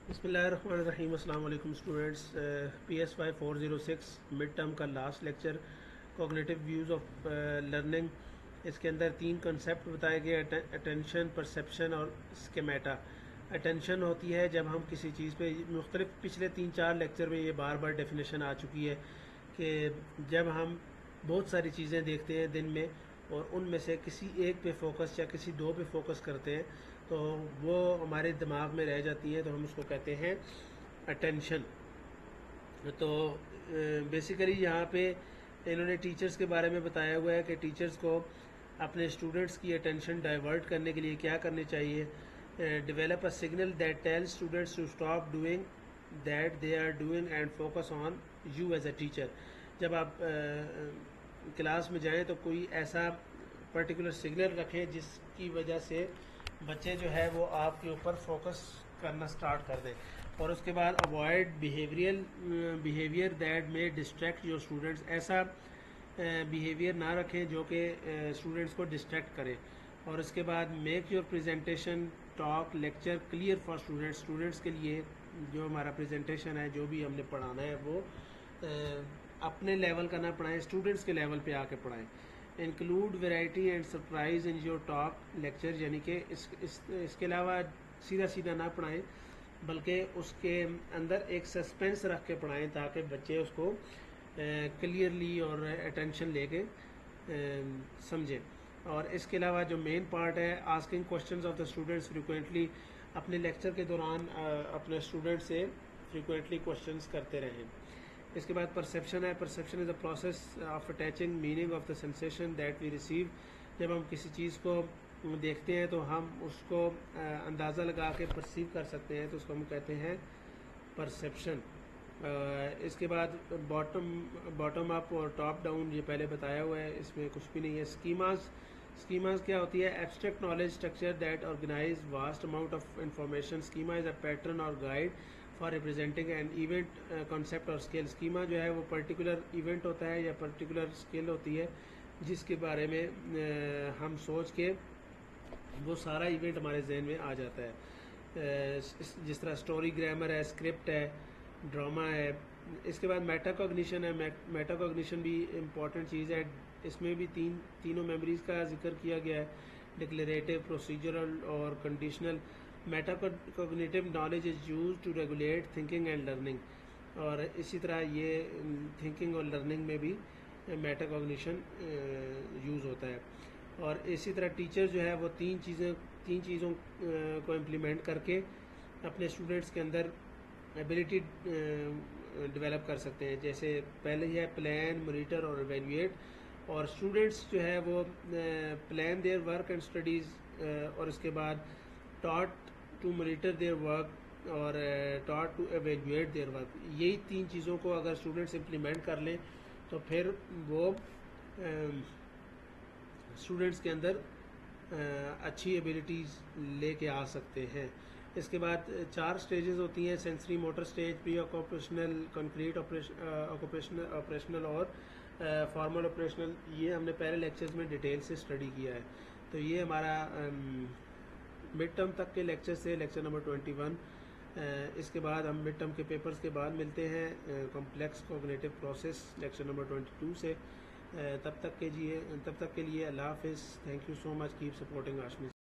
बिस्मिल्लाहिर्रहमानिर्रहीम। अस्सलाम वालेकुम स्टूडेंट्स। PSY 406 मिड टर्म का last lecture, cognitive views of learning. इसके अंदर तीन कंसेप्ट बताए गए: अटेंशन, परसेप्शन और स्केमेटा। अटेंशन होती है जब हम किसी चीज़ पे मुख्तलिफ पिछले 3-4 लेक्चर में ये बार बार डेफिनेशन आ चुकी है कि जब हम बहुत सारी चीज़ें देखते हैं दिन में और उनमें से किसी एक पे फोकस या किसी दो पे फोकस करते हैं तो वो हमारे दिमाग में रह जाती हैं, तो हम उसको कहते हैं अटेंशन। तो बेसिकली यहाँ पे इन्होंने टीचर्स के बारे में बताया हुआ है कि टीचर्स को अपने स्टूडेंट्स की अटेंशन डाइवर्ट करने के लिए क्या करने चाहिए। Develop a signal that tell students to stop doing that they are doing and focus on you as a teacher. जब आप क्लास में जाएं तो कोई ऐसा पर्टिकुलर सिग्नल रखें जिसकी वजह से बच्चे जो है वो आपके ऊपर फोकस करना स्टार्ट कर दें। और उसके बाद अवॉइड बिहेवियर दैट में डिस्ट्रैक्ट योर स्टूडेंट्स। ऐसा बिहेवियर ना रखें जो कि स्टूडेंट्स को डिस्ट्रैक्ट करे। और उसके बाद make your presentation, talk, lecture clear for students. Students के लिए जो हमारा प्रेजेंटेशन है, जो भी हमने पढ़ाना है, वो अपने लेवल का ना पढ़ाएं, स्टूडेंट्स के लेवल पे आके पढ़ाएं। Include variety and surprise in your talk, lecture, यानी कि इसके अलावा सीधा सीधा ना पढ़ाएं बल्कि उसके अंदर एक सस्पेंस रख के पढ़ाएं ताकि बच्चे उसको क्लियरली और अटेंशन लेके समझें। और इसके अलावा जो मेन पार्ट है, asking questions of the students frequently. अपने लेक्चर के दौरान अपने स्टूडेंट से फ्रिक्वेंटली क्वेश्चंस करते रहें। इसके बाद परसेप्शन है। Perception is the process of attaching meaning of the sensation that we receive. जब हम किसी चीज़ को देखते हैं तो हम उसको अंदाज़ा लगा के परसीव कर सकते हैं, तो उसको हम कहते हैं परसेप्शन। इसके बाद बॉटम अप और टॉप डाउन, ये पहले बताया हुआ है, इसमें कुछ भी नहीं है। स्कीमाज क्या होती है? Abstract knowledge structure that organize vast amount of information. Schema is a pattern और guide for representing an event, concept और स्किल। स्कीमा जो है वो पर्टिकुलर इवेंट होता है या पर्टिकुलर स्किल होती है जिसके बारे में हम सोच के वो सारा इवेंट हमारे जहन में आ जाता है। जिस तरह स्टोरी, ग्रामर है, स्क्रिप्ट है, ड्रामा है। इसके बाद मेटाकॉग्निशन है। मेटाकॉग्निशन भी इम्पॉर्टेंट चीज़ है। इसमें भी तीनों मेमोरीज़ का जिक्र किया गया है: डिक्लेरेटिव, प्रोसीजरल और conditional. Metacognitive knowledge is use to regulate thinking and learning. और इसी तरह ये थिंकिंग और लर्निंग में भी मेटाकॉग्निशन यूज़ होता है। और इसी तरह टीचर जो है वो तीन चीज़ों को इम्प्लीमेंट करके अपने स्टूडेंट्स के अंदर एबिलिटी डेवलप कर सकते हैं। जैसे पहले ही है प्लान, मॉनिटर और इवेल्युएट। और स्टूडेंट्स जो है वो plan their work and studies, और उसके बाद taught to monitor their work और taught to evaluate their work. यही तीन चीज़ों को अगर स्टूडेंट्स इम्प्लीमेंट कर लें तो फिर वो स्टूडेंट्स के अंदर अच्छी एबिलिटीज़ लेके आ सकते हैं। इसके बाद 4 स्टेजेस होती हैं: sensory motor stage, pre occupational, concrete operational और फॉर्मल ऑपरेशनल। ये हमने पहले लेक्चर्स में डिटेल से स्टडी किया है। तो ये हमारा मिड टर्म तक के लेक्चर से लेक्चर नंबर 21। इसके बाद हम मिड टर्म के पेपर्स के बाद मिलते हैं complex cognitive process lecture number 22 से। तब तक के लिए अल्लाह हाफिज़। Thank you so much. Keep supporting Ashmi.